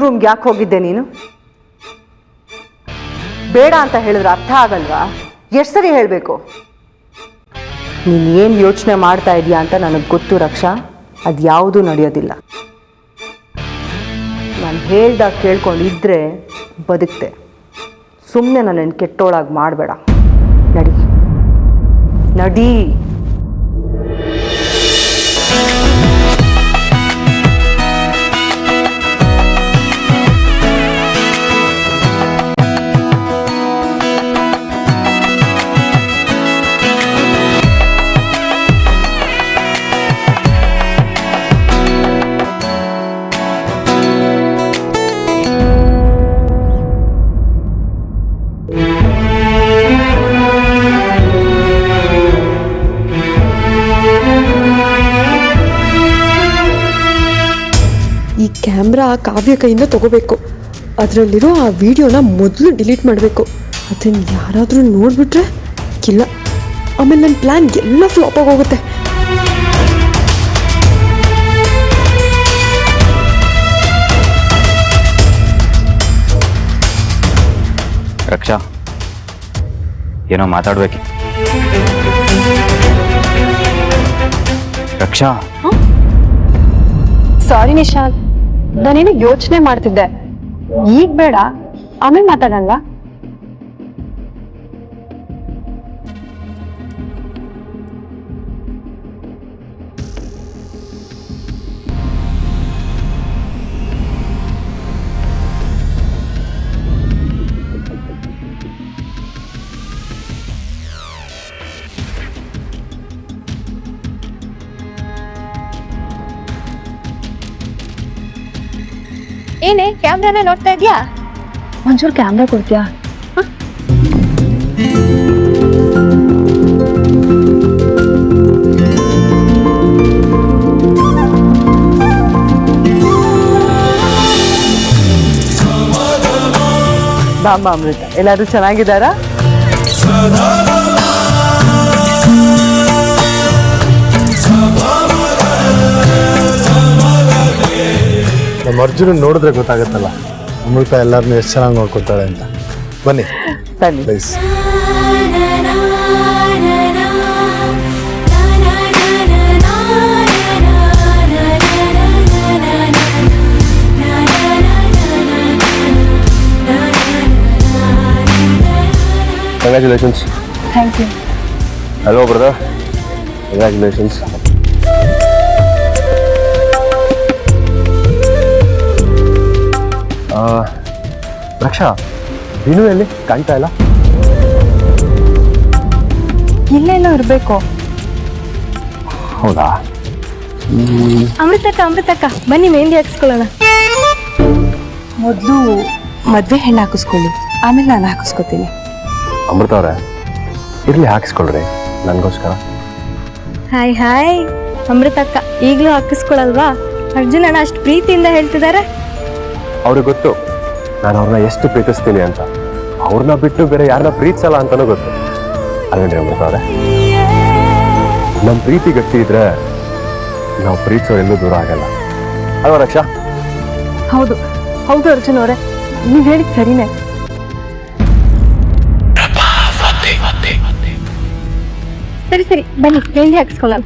ರೂಮ್ಗೆ ಯಾಕೆ ಹೋಗಿದ್ದೆ ನೀನು? ಬೇಡ ಅಂತ ಹೇಳಿದ್ರೆ ಅರ್ಥ ಆಗಲ್ವಾ? ಎಷ್ಟು ಸರಿ ಹೇಳಬೇಕು? ನೀನು ಏನು ಯೋಚನೆ ಮಾಡ್ತಾ ಇದೀಯಾ ಅಂತ ನನಗೆ ಗೊತ್ತು ರಕ್ಷಾ. ಅದು ಯಾವುದೂ ನಡೆಯೋದಿಲ್ಲ. ನಾನು ಹೇಳ್ದಾಗ ಕೇಳ್ಕೊಂಡಿದ್ರೆ ಬದುಕ್ತೆ. ಸುಮ್ಮನೆ ನನ್ನನ್ನು ಕೆಟ್ಟೋಳಾಗಿ ಮಾಡಬೇಡ. ನಡಿ ನಡಿ. ಕ್ಯಾಮ್ರಾ ಕಾವ್ಯ ಕೈಯಿಂದ ತಗೋಬೇಕು. ಅದರಲ್ಲಿರೋ ಆ ವಿಡಿಯೋನ ಮೊದಲು ಡಿಲೀಟ್ ಮಾಡಬೇಕು. ಅದನ್ನು ಯಾರಾದರೂ ನೋಡಿಬಿಟ್ರೆ ಇಲ್ಲ, ಆಮೇಲೆ ನನ್ನ ಪ್ಲ್ಯಾನ್ ಎಲ್ಲ ಫ್ಲಾಪ್ ಆಗೋಗುತ್ತೆ. ರಕ್ಷಾ, ಏನೋ ಮಾತಾಡ್ಬೇಕು. ರಕ್ಷಾ, ಸಾರಿ ನಿಶಾಂತ್, ನಾನೇನು ಯೋಚನೆ ಮಾಡ್ತಿದ್ದೆ. ಈಗ ಬೇಡ, ಆಮೇಲೆ ಮಾತಾಡೋಣ. ಏನೇ ಕ್ಯಾಮ್ರಾನ ನೋಡ್ತಾ ಇದೀಯಾ? ಒಂಚೂರು ಕ್ಯಾಮ್ರಾ ಕೊಡ್ತೀಯಾ? ಬಾಮ್ಮ ಅಮೃತ, ಎಲ್ಲರೂ ಚೆನ್ನಾಗಿದ್ದಾರಾ? ನಮ್ಮ ಅರ್ಜುನ ನೋಡಿದ್ರೆ ಗೊತ್ತಾಗುತ್ತಲ್ಲ ಅಮೃತ ಎಲ್ಲರನ್ನೂ ಎಷ್ಟು ಚೆನ್ನಾಗಿ ನೋಡ್ಕೊತಾಳೆ ಅಂತ. ಬನ್ನಿ ಬನ್ನಿ. Please. Congratulations. Thank you. Hello brother, congratulations. Raksha, Dinu ಎಲ್ಲಿ ಕಾಣ್ತಾ ಇಲ್ಲ? ಇಲ್ಲೇನೋ ಇರಬೇಕು. ಹೌದಾ? ಅಮೃತಕ್ಕ ಬನ್ನಿ ಮೆಹಂದಿ ಹಾಕಿಸ್ಕೊಳ್ಳೋಣ. ಮೊದಲು ಮದುವೆ ಹೆಣ್ಣು ಹಾಕಿಸ್ಕೊಳ್ಳಿ, ಆಮೇಲೆ ನಾನು ಹಾಕಿಸ್ಕೊತೀನಿ. ಅಮೃತ ಅವರೇ, ಇರ್ಲಿ ಹಾಕಿಸ್ಕೊಳ್ರಿ ನನಗೋಸ್ಕರ. ಹಾಯ್ ಹಾಯ್ ಅಮೃತಕ್ಕ, ಈಗಲೂ ಹಾಕಿಸ್ಕೊಳಲ್ವಾ? ಅರ್ಜುನ್ ಅಣ್ಣ ಅಷ್ಟು ಪ್ರೀತಿಯಿಂದ ಹೇಳ್ತಿದ್ದಾರೆ. ಅವ್ರಿಗೆ ಗೊತ್ತು ನಾನು ಅವ್ರನ್ನ ಎಷ್ಟು ಪ್ರೀತಿಸ್ತೀನಿ ಅಂತ. ಅವ್ರನ್ನ ಬಿಟ್ಟು ಬೇರೆ ಯಾರನ್ನ ಪ್ರೀತಿಸಲ್ಲ ಅಂತಲೂ ಗೊತ್ತು. ಅಲ್ವೇನ್ರಿ ಅಮೃತ ಅವರೇ? ನಮ್ಮ ಪ್ರೀತಿ ಗಟ್ಟಿ ಇದ್ರೆ ನಾವು ಪ್ರೀತಿಸೋ ಎಲ್ಲೂ ದೂರ ಆಗಲ್ಲ ಅಲ್ವಾ ರಕ್ಷಾ? ಹೌದು ಹೌದು ಅರ್ಜುನ್ ಅವರೇ, ನೀವು ಹೇಳಿದ್ ಸರಿನೇ. ಸರಿ ಸರಿ ಬನ್ನಿ ಮೆಹಂದಿ ಹಾಕಿಸ್ಕೊಳ್ಳೋಣ.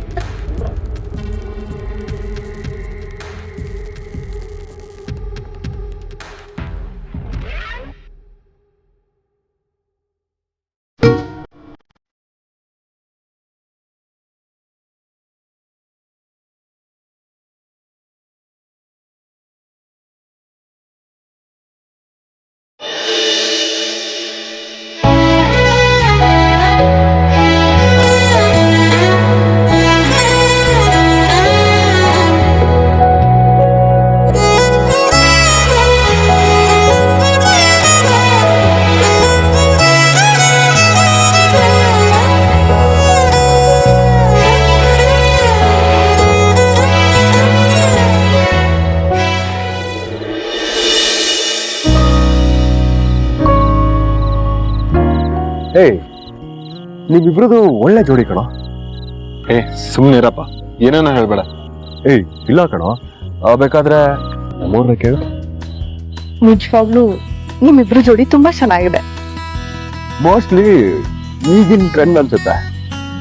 ಏಯ್, ನೀವಿಬ್ರದು ಒಳ್ಳೆ ಜೋಡಿ ಕಣೋ. ಸುಮ್ಮನೆ ಇರಪ್ಪ, ಏನೇನ ಹೇಳ್ಬೇಡ. ಏಯ್ ಇಲ್ಲ ಕಣೋ, ಬೇಕಾದ್ರೆ ನಮ್ಮೂರ್ನ ಕೇಳು. ನಿಜವಾಗ್ಲೂ ನಿಮ್ಮಿಬ್ರು ಜೋಡಿ ತುಂಬಾ ಚೆನ್ನಾಗಿದೆ. ಮೋಸ್ಟ್ಲಿ ಈಗಿನ ಟ್ರೆಂಡ್ ಅನ್ಸುತ್ತೆ.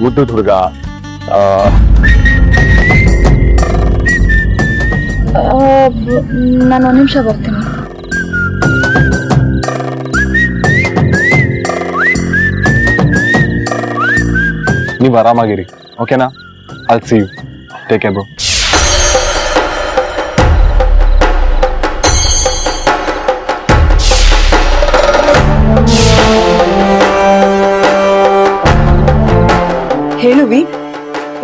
ಉದ್ದದ ಹುಡುಗ ನಾನು ಒಂದು ನಿಮಿಷ ಬರ್ತೀನಿ. ನೀವು ಆರಾಮಾಗಿರಿ, ಓಕೆನಾ? I'll see you. Take care, bro. ಹೇಳುವಿ,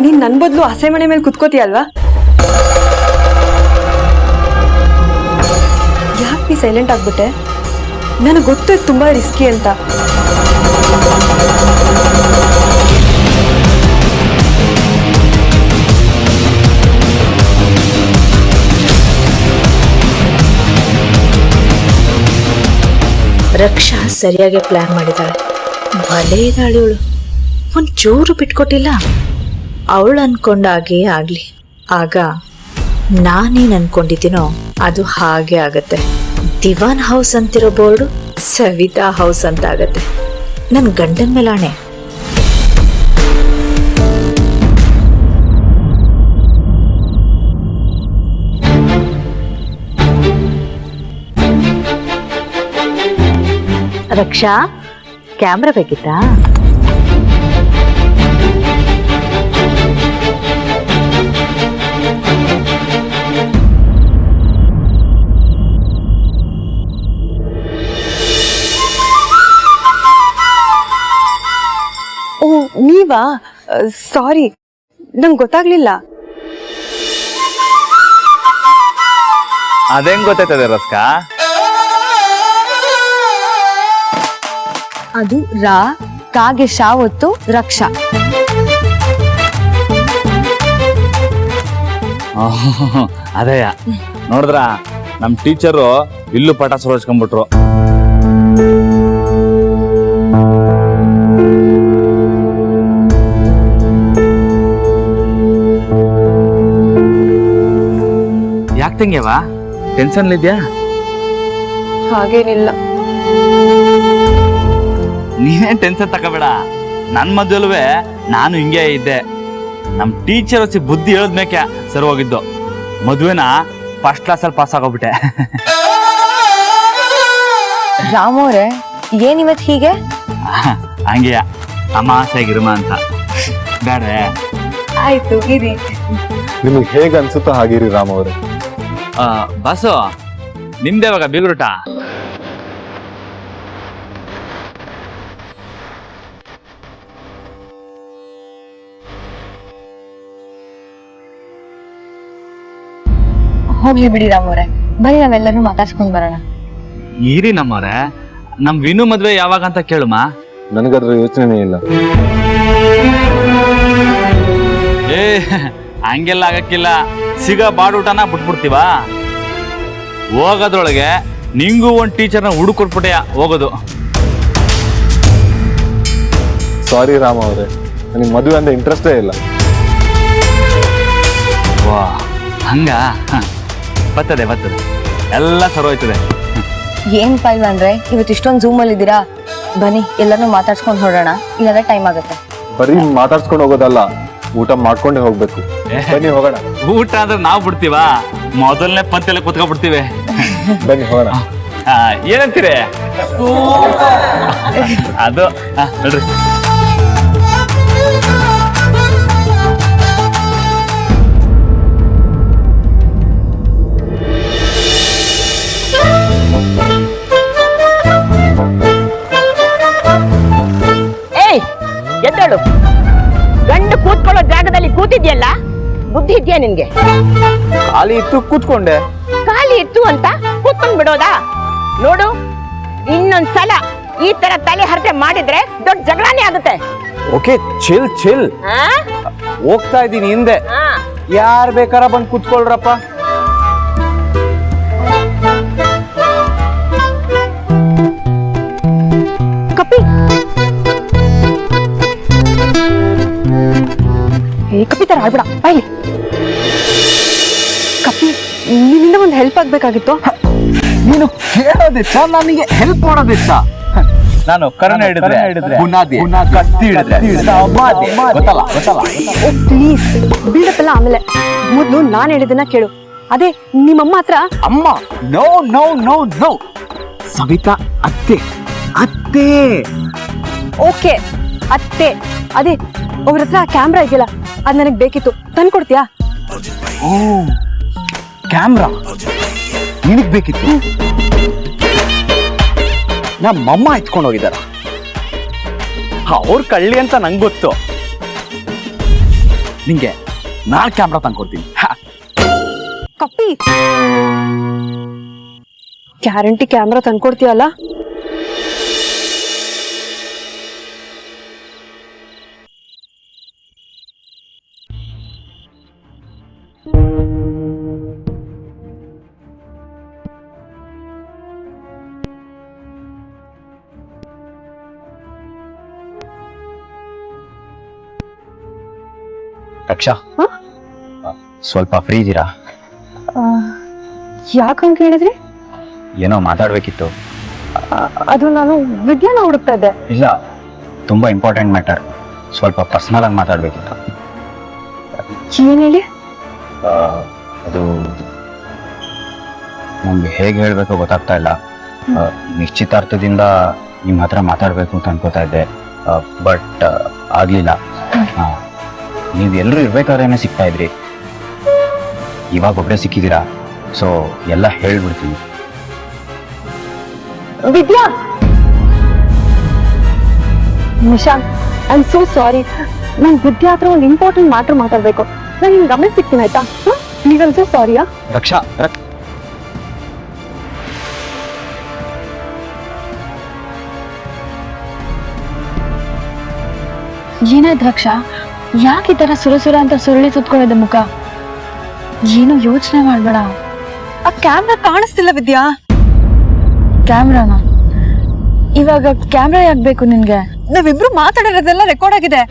ನೀನ್ ನನ್ ಬದಲು ಹಸೆ ಮನೆ ಮೇಲೆ ಕುತ್ಕೋತೀಯಲ್ವಾ? ಯಾಕೆ ನೀ ಸೈಲೆಂಟ್ ಆಗ್ಬಿಟ್ಟೆ? ನನಗೆ ಗೊತ್ತು ಇದು ತುಂಬಾ ರಿಸ್ಕಿ ಅಂತ. ರಕ್ಷಾ ಸರಿಯಾಗಿ ಪ್ಲಾನ್ ಮಾಡಿದಾಳೆ. ಭಲೇ ಇದ್ದಾಳೆ ಇವಳು, ಒಂಚೂರು ಬಿಟ್ಕೊಟ್ಟಿಲ್ಲ. ಅವಳು ಅನ್ಕೊಂಡಾಗೆ ಆಗ್ಲಿ. ಆಗ ನಾನೇನ್ ಅನ್ಕೊಂಡಿದ್ದೀನೋ ಅದು ಹಾಗೆ ಆಗತ್ತೆ. ದಿವಾನ್ ಹೌಸ್ ಅಂತಿರೋ ಬೋರ್ಡು ಸವಿತಾ ಹೌಸ್ ಅಂತ ಆಗತ್ತೆ. ನನ್ ಗಂಡನ ಮೇಲಾಣೆ. ರಕ್ಷಾ, ಕ್ಯಾಮ್ರಾ ಬೇಕಿತ್ತಾ? ಓ, ನೀವಾ? ಸಾರಿ, ನಂಗೆ ಗೊತ್ತಾಗ್ಲಿಲ್ಲ. ಅದೇಂಗ್ ಗೊತ್ತಾಯ್ತದೆ ರಸ್ಕ? ಅದು ರಾ, ಕಾಗೆ ಶಾ ಒತ್ತು ರಕ್ಷಾ. ಅದೇಯ ನೋಡಿದ್ರ, ನಮ್ ಟೀಚರು ಇಲ್ಲೂ ಪಾಠ ಸುರಸ್ಕೊಂಡ್ಬಿಟ್ರು. ಯಾಕೆ ತಂಗ್ಯವಾ, ಟೆನ್ಷನ್ ಇದ್ಯಾ? ಹಾಗೇನಿಲ್ಲ. ನೀನೇನ್ ಟೆನ್ಷನ್ ತಗೋಬೇಡ. ನನ್ ಮದ್ವೆಲ್ವೇ ನಾನು ಹಿಂಗೆ ಇದ್ದೆ. ನಮ್ ಟೀಚರ್ ಹಚ್ಚಿ ಬುದ್ಧಿ ಹೇಳದ್ಮೇಕೆ ಸರಿ ಹೋಗಿದ್ದು. ಮದ್ವೆನ ಫಸ್ಟ್ ಕ್ಲಾಸಲ್ಲಿ ಪಾಸ್ ಆಗೋಗ್ಬಿಟ್ಟೆ. ರಾಮೋರೆ, ಏನಿವತ್ ಹೀಗೆ? ಹಂಗೆಯ ತಮಾಷೆಗಿರ್ಮ ಅಂತ. ಬೇಡ ಆಯ್ತು ಇರಿ. ನಿಮಗೆ ಹೇಗೆ ಅನ್ಸುತ್ತೋ ಹಾಗಿರಿ ರಾಮ್ ಅವರೇ. ಬಾಸು, ನಿಮ್ದೇ ಯಾವಾಗ ಬೀಗ್ರೂಟ? ಹೋಗ್ಲಿ ಬಿಡಿ ರಾಮೋರೆ, ಬರೀ ನಾವೆಲ್ಲರೂ ಮಾತಾಡ್ಸ್ಕೊಂಡ್ ಬರೋಣ. ಈರಿ ನಮ್ಮವ್ರೆ, ನಮ್ ವಿನು ಮದ್ವೆ ಯಾವಾಗ ಅಂತ ಕೇಳುಮ. ನನಗದ್ರ ಯೋಚನೆ ಇಲ್ಲ. ಏ ಹಂಗೆಲ್ಲ ಆಗಕ್ಕಿಲ್ಲ. ಸಿಗ ಬಾಡೂಟನ ಬಿಟ್ಬಿಡ್ತೀವ. ಹೋಗೋದ್ರೊಳಗೆ ನಿಂಗೂ ಒಂದ್ ಟೀಚರ್ನ ಹುಡುಕೊಟ್ಬಿಟ್ಟೆಯ ಹೋಗೋದು. ಸಾರಿ ರಾಮ ಅವರೇ, ನನಗೆ ಮದುವೆ ಅಂದ್ರೆ ಇಂಟ್ರೆಸ್ಟೇ ಇಲ್ಲ. ವಾ, ಹಂಗ? ಬರ್ತದೆ ಎಲ್ಲ ಸರೋಯ್ತದೆ. ಏನ್ ಪೈಲ್ ಅಂದ್ರೆ ಇವತ್ತು ಇಷ್ಟೊಂದು ಝೂಮ್ ಅಲ್ಲಿ ಇದ್ದೀರಾ? ಬನ್ನಿ ಎಲ್ಲಾನು ಮಾತಾಡ್ಸ್ಕೊಂಡು ಹೊರಡೋಣ, ಇಲ್ಲಾಂದ್ರೆ ಟೈಮ್ ಆಗುತ್ತೆ. ಬರೀ ಮಾತಾಡ್ಸ್ಕೊಂಡು ಹೋಗೋದಲ್ಲ, ಊಟ ಮಾಡ್ಕೊಂಡೇ ಹೋಗ್ಬೇಕು. ಬನ್ನಿ ಹೋಗೋಣ. ಊಟ ಅಂದ್ರೆ ನಾವ್ ಬಿಡ್ತೀವ? ಮೊದಲನೇ ಪಂತೆಲ್ಲ ಕುತ್ಕೊಂಡ್ಬಿಡ್ತೀವಿ. ಬನ್ನಿ ಹೋಗೋಣ. ಏನಂತೀರಿ? ಅದು ನೋಡ್ರಿ. ಏಯ್, ಎದ್ದೇಳು. ಗಂಡು ಕೂತ್ಕೊಳ್ಳೋ ಜಾಗದಲ್ಲಿ ಕೂತಿದ್ಯಲ್ಲ, ಬುದ್ಧಿ ಇದೆಯಾ ನಿನ್ಗೆ? ಖಾಲಿ ಇತ್ತು ಕೂತ್ಕೊಂಡೆ. ಖಾಲಿ ಇತ್ತು ಅಂತ ಕೂತ್ಕೊಂಡ್ ಬಿಡೋದಾ? ನೋಡು, ಇನ್ನೊಂದ್ಸಲ ಈ ತರ ತಲೆ ಹರಟೆ ಮಾಡಿದ್ರೆ ದೊಡ್ಡ ಜಗಳಾನೇ ಆಗುತ್ತೆ. Okay, chill. ಆ? ಹೋಗ್ತಾ ಇದೀನಿ ಹಿಂದೆ. ಆ. ಯಾರ್ ಬೇಕಾರ ಬಂದ್ ಕೂತ್ಕೊಳ್ರಪ್ಪ. ಕಪಿ, ಕಪಿ ತರ ಆಡ್ಬೇಡ, ಬಾಯ್ಲಿ. ಕಪಿ, ನಿನ್ನಿಂದ ಒಂದು ಹೆಲ್ಪ್ ಆಗ್ಬೇಕಾಗಿತ್ತು. ನೀನು ಕೇಳೋದಿಚ್ಚ ನನಗೆ ಹೆಲ್ಪ್ ಮಾಡೋದಿಚ್ಚ. ನಾನು ಕರ್ಣ ಹಿಡಿದ್ರೆ ಬುನಾದಿ, ಕತ್ತಿ ಹಿಡಿದ್ರೆ ಸಮಾಧಿ. ಗೊತ್ತಲ್ಲ ಗೊತ್ತಲ್ಲ. ಓ ಪ್ಲೀಸ್ ಬಿಲ್ಡಪ್ ಎಲ್ಲ ಆಮೇಲೆ ಮೊದಲು ನಾನು ಹೇಳಿದ್ದನ್ನ ಕೇಳು. ಅದೇ ನಿಮ್ಮಮ್ಮ ಹತ್ರ ಅಮ್ಮ no no no no, Savita ಅತ್ತೆ ಅತ್ತೆ. ಓಕೆ ಅತ್ತೆ, ಅದೇ ಅವ್ರ ಹತ್ರ ಕ್ಯಾಮ್ರಾ ಇದೆಯಲ್ಲ ಅದ್ ನನಗೆ ಬೇಕಿತ್ತು, ತಂದ್ಕೊಡ್ತೀಯಾ? ಓ ಕ್ಯಾಮ್ರಾ ನಿನಗ್ ಬೇಕಿತ್ತು? ನಮ್ಮಮ್ಮ ಎತ್ಕೊಂಡು ಹೋಗಿದಾರ. ಅವ್ರ ಕಳ್ಳಿ ಅಂತ ನಂಗೆ ಗೊತ್ತು. ನಿಂಗೆ ನಾಳೆ ಕ್ಯಾಮ್ರಾ ತಂದ್ಕೊಡ್ತೀನಿ. ಕಪ್ಪಿ ಗ್ಯಾರಂಟಿ ಕ್ಯಾಮ್ರಾ ತಂದ್ಕೊಡ್ತೀಯಲ್ಲ? ರಕ್ಷಾ, ಸ್ವಲ್ಪ ಫ್ರೀ ಇದ್ದೀರಾ? ಯಾಕಂತ ಹೇಳಿದ್ರಿ? ಏನೋ ಮಾತಾಡ್ಬೇಕಿತ್ತು. ಅದು ನಾನು ವಿದ್ಯಾನ ಹುಡುಕ್ತಾ ಇದ್ದೆ. ಇಲ್ಲ, ತುಂಬಾ ಇಂಪಾರ್ಟೆಂಟ್ ಮ್ಯಾಟರ್, ಸ್ವಲ್ಪ ಪರ್ಸನಲ್ ಆಗಿ ಮಾತಾಡ್ಬೇಕಿತ್ತು. ಏನ್ ಹೇಳಿ? ಅದು ನಮ್ಗೆ ಹೇಗೆ ಹೇಳ್ಬೇಕು ಗೊತ್ತಾಗ್ತಾ ಇಲ್ಲ. ನಿಶ್ಚಿತಾರ್ಥದಿಂದ ನಿಮ್ಮ ಹತ್ರ ಮಾತಾಡ್ಬೇಕು ಅಂತ ಅನ್ಕೋತಾ ಇದ್ದೆ, ಬಟ್ ಆಗ್ಲಿಲ್ಲ. ನೀವು ಎಲ್ಲರೂ ಇರ್ಬೇಕಾದ್ರೇನೆ ಸಿಗ್ತಾ ಇದ್ರಿ, ಇವಾಗ ಒಬ್ಬರೇ ಸಿಕ್ಕಿದ್ದೀರಾ, ಸೊ ಎಲ್ಲ ಹೇಳ್ಬಿಡ್ತೀನಿ. Vidya, Nishant, I am so sorry. ನಾನು ವಿದ್ಯಾ ಹತ್ರ ಒಂದು ಇಂಪಾರ್ಟೆಂಟ್ ಮ್ಯಾಟರ್ ಮಾತಾಡ್ಬೇಕು. ನಾನು ನಿಮ್ಗೆ ಗಮನ ಸಿಗ್ತೀನಿ ಆಯ್ತಾ? ಪ್ಲೀಸ್, ಐ ಆಮ್ ಸೋ ಸಾರಿಯಾ? ರಕ್ಷಾ, ಏನಾಯ್ತು ರಕ್ಷಾ? ಯಾಕೆ ಈ ತರ ಸುರ ಅಂತ ಸುರುಳಿ ಸುತ್ಕೊಂಡಿದ್ದ ಮುಖ? ಏನು ಯೋಚನೆ ಮಾಡ್ಬೇಡ. ಆ ಕ್ಯಾಮ್ರಾ ಕಾಣಿಸ್ತಿಲ್ಲ ವಿದ್ಯಾ. ಕ್ಯಾಮ್ರಾನ? ಇವಾಗ ಕ್ಯಾಮ್ರಾ ಯಾಕೆ ಬೇಕು ನಿನ್ಗೆ? ನಾವಿಬ್ರು ಮಾತಾಡಿರೋದೆಲ್ಲ ರೆಕಾರ್ಡ್ ಆಗಿದೆ.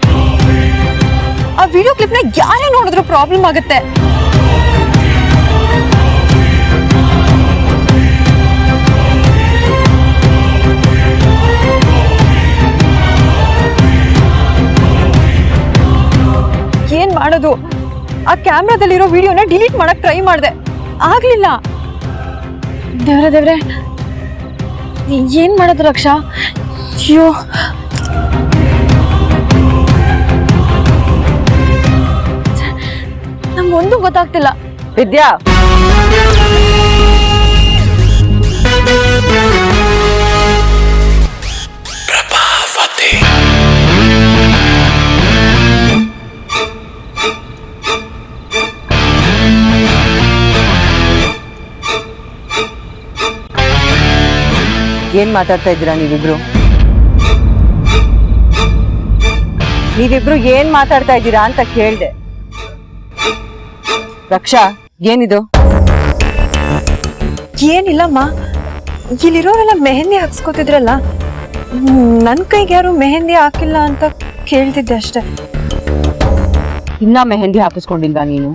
ಆ ವಿಡಿಯೋ ಕ್ಲಿಪ್ನ ಯಾರೇ ನೋಡಿದ್ರು ಪ್ರಾಬ್ಲಮ್ ಆಗುತ್ತೆ. ಏನ್ ಮಾಡೋದು? ಆ ಕ್ಯಾಮ್ರಾದಲ್ಲಿರೋ ವಿಡಿಯೋನ ಡಿಲೀಟ್ ಮಾಡಕ್ ಟ್ರೈ ಮಾಡಿದೆ, ಆಗ್ಲಿಲ್ಲ. ದೇವ್ರೆ, ಏನ್ ಮಾಡೋದು ರಕ್ಷಾ? ಅಯ್ಯೋ, ನಮ್ಗೊಂದು ಗೊತ್ತಾಗ್ತಿಲ್ಲ. ವಿದ್ಯಾ, ಏನ್ ಮಾತಾಡ್ತಾ ಇದ್ದೀರಾ ನೀವಿಬ್ರು ಏನ್ ಮಾತಾಡ್ತಾ ಇದ್ದೀರಾ ಅಂತ ಕೇಳ್ದೆ. ರಕ್ಷಾ, ಏನಿದು? ಏನಿಲ್ಲಮ್ಮ, ಇಲ್ಲಿರೋರೆಲ್ಲ ಮೆಹಂದಿ ಹಾಕ್ಸ್ಕೊತಿದ್ರಲ್ಲ, ನನ್ ಕೈಗೆ ಯಾರು ಮೆಹಂದಿ ಹಾಕಿಲ್ಲ ಅಂತ ಕೇಳ್ತಿದ್ದೆ ಅಷ್ಟೆ. ಇನ್ನ ಮೆಹಂದಿ ಹಾಕಿಸ್ಕೊಂಡಿಲ್ವಾ ನೀನು?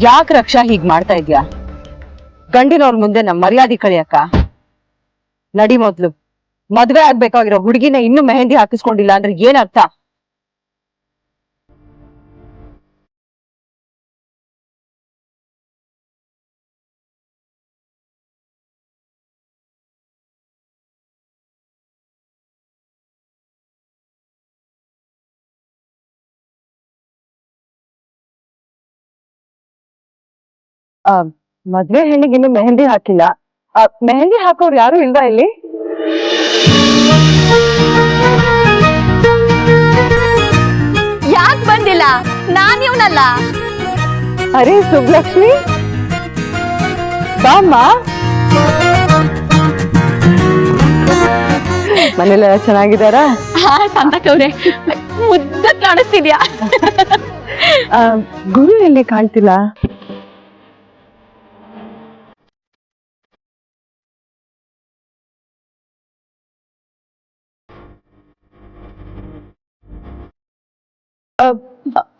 ಯಾಕೆ ರಕ್ಷಾ ಹೀಗ್ ಮಾಡ್ತಾ ಇದ್ಯಾ? ಗಂಡಿನವ್ರ ಮುಂದೆ ನಮ್ಮ ಮರ್ಯಾದೆ ಕಳಿಯಕ್ಕ? ನಡಿ ಮೊದ್ಲು. ಮದ್ವೆ ಆಗ್ಬೇಕಾಗಿರೋ ಹುಡುಗಿನ ಇನ್ನೂ ಮೆಹಂದಿ ಹಾಕಿಸ್ಕೊಂಡಿಲ್ಲ ಅಂದ್ರೆ ಏನ್ ಅರ್ಥ? ಮದ್ವೆ ಹೆಣ್ಣಿಗೆ ಇನ್ನು ಮೆಹಂದಿ ಹಾಕಿಲ್ಲ. ಮೆಹಂದಿ ಹಾಕೋರು ಯಾರು ಇಲ್ವಾ ಇಲ್ಲಿ? ಯಾಕೆ ಬಂದಿಲ್ಲ? ನಾನ್ ಇವನಲ್ಲ. ಅರೆ ಸುಬ್ಲಕ್ಷ್ಮಿ, ಬಾಮ್ಮ. ಮನೆಯಲ್ಲ ಚೆನ್ನಾಗಿದ್ದಾರಾ? ಹಾ ಸಂತಕವ್ರೆ, ಮುದ್ದ ಕಾಣಿಸ್ತಿದ್ಯಾ? ಗುರು ಎಲ್ಲಿ ಕಾಣ್ತಿಲ್ಲ?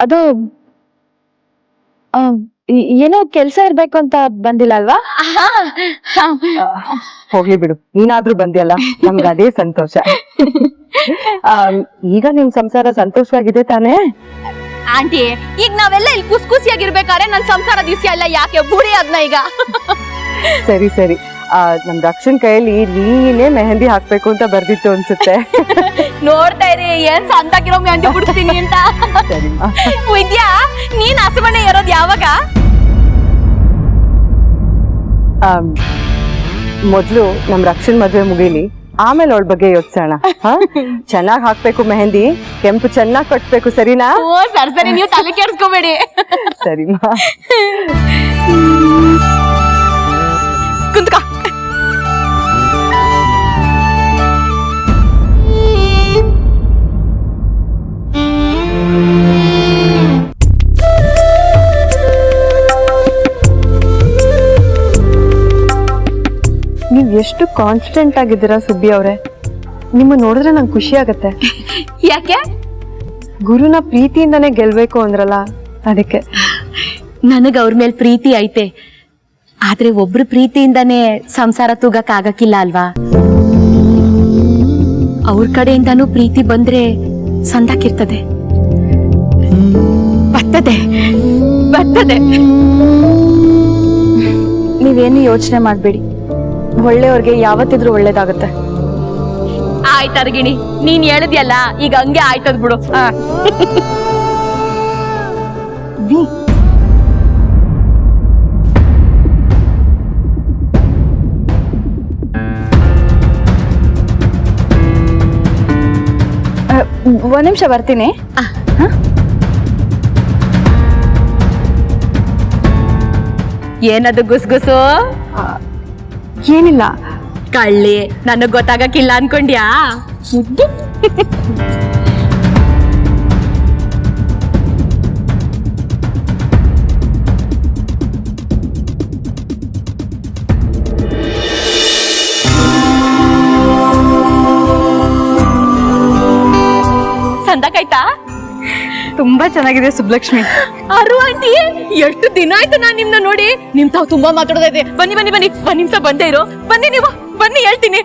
ಅದು ಏನೋ ಕೆಲ್ಸ ಇರ್ಬೇಕು ಅಂತ ಬಂದಿಲ್ಲ ಅಲ್ವಾ? ಹೋಗ್ಲಿ ಬಿಡು, ನೀನಾದ್ರೂ ಬಂದಿಯಲ್ಲ, ನಮ್ಗೆ ಅದೇ ಸಂತೋಷ. ಈಗ ನಿಮ್ ಸಂಸಾರ ಸಂತೋಷವಾಗಿದೆ ತಾನೇ? ಆಂಟಿ, ಈಗ ನಾವೆಲ್ಲ ಇಲ್ಲಿ ಖುಷಿಯಾಗಿರ್ಬೇಕಾದ್ರೆ ನನ್ ಸಂಸಾರ ದಿವ್ಸ ಎಲ್ಲ ಯಾಕೆ ಬುಡಿ ಅದ್ನ ಈಗ. ಸರಿ ಸರಿ, ನಮ್ ರಕ್ಷಣ್ ಕೈಯಲ್ಲಿ ನೀನೇ ಮೆಹಂದಿ ಹಾಕ್ಬೇಕು ಅಂತ ಬರ್ದಿತ್ತು ಅನ್ಸುತ್ತೆ. ನೋಡ್ತಾ ಇರಿ ಏನ್ ಸಂತಾಗಿರೋ ಮೆಹಂದಿ ಬಿಡಿಸ್ತೀನಿ ಅಂತ. ಸರಿಮಾ. ವಿದ್ಯಾ, ನೀನ್ ಹಸುಮನೆ ಇರೋದ್ ಯಾವಾಗ? ಮೊದ್ಲು ನಮ್ ರಕ್ಷಣ್ ಮದ್ವೆ ಮುಗೀಲಿ, ಆಮೇಲೆ ಅವಳ ಬಗ್ಗೆ ಯೋಚಿಸೋಣ. ಚೆನ್ನಾಗ್ ಹಾಕ್ಬೇಕು ಮೆಹಂದಿ, ಕೆಂಪು ಚೆನ್ನಾಗ್ ಕಟ್ಬೇಕು, ಸರಿನಾ? ಓ ಸರಿ, ನೀವು ತಲೆ ಕೆಡ್ಸ್ಕೋಬೇಡಿ. ಸರಿಮಾ. ಕುಂತ್ಕ. ನೀವ್ ಎಷ್ಟು ಕಾನ್ಫಿಡೆಂಟ್ ಆಗಿದ್ದೀರಾ ಸುಬ್ಬಿ ಅವ್ರೆ. ನಿಮ್ಮ ನೋಡಿದ್ರೆ ನಂಗೆ ಖುಷಿ ಆಗತ್ತೆ. ಯಾಕೆ? ಗುರುನ ಪ್ರೀತಿಯಿಂದಾನೇ ಗೆಲ್ಬೇಕು ಅಂದ್ರಲ್ಲ, ಅದಕ್ಕೆ. ನನಗ್ ಅವ್ರ ಮೇಲೆ ಪ್ರೀತಿ ಐತೆ, ಆದ್ರೆ ಒಬ್ರು ಪ್ರೀತಿಯಿಂದಾನೇ ಸಂಸಾರ ತೂಗಕ್ ಆಗಕ್ಕಿಲ್ಲ ಅಲ್ವಾ? ಅವ್ರ ಕಡೆಯಿಂದಾನು ಪ್ರೀತಿ ಬಂದ್ರೆ ಸಂದಾಕಿರ್ತದೆ, ಬರ್ತದೆ. ನೀವೇನು ಯೋಚನೆ ಮಾಡ್ಬೇಡಿ, ಒಳ್ಳೆಯವ್ರಿಗೆ ಯಾವತ್ತಿದ್ರೂ ಒಳ್ಳೇದಾಗತ್ತೆ. ಆಯ್ತರ್ಗಿಣಿ, ನೀನ್ ಹೇಳಿದ್ಯಲ್ಲ, ಈಗ ಹಂಗೆ ಆಯ್ತದ್ ಬಿಡು. ಒಂದ್ ನಿಮಿಷ ಬರ್ತೀನಿ. ಏನದು ಗುಸ್ಗುಸು? ಏನಿಲ್ಲ. ಕಳ್ಳಿ, ನನಗ್ ಗೊತ್ತಾಗಕ್ಕಿಲ್ಲ ಅನ್ಕೊಂಡ್ಯಾ? ಸಂದಕಾಯ್ತಾ? ತುಂಬಾ ಚೆನ್ನಾಗಿದೆ ಸುಬ್ಲಕ್ಷ್ಮಿ. ಅರು ಆಂಟಿ, ಎಷ್ಟು ದಿನ ಆಯ್ತು ನಾನ್ ನಿಮ್ನ ನೋಡಿ. ನಿಮ್ ತಾವ್ ತುಂಬಾ ಮಾತಾಡೋದೈತೆ. ಬನ್ನಿ ಒಂದ್ ನಿಮಿಷ ಬಂದೇ ಇರೋ. ಬನ್ನಿ ನೀವು, ಬನ್ನಿ ಹೇಳ್ತೀನಿ.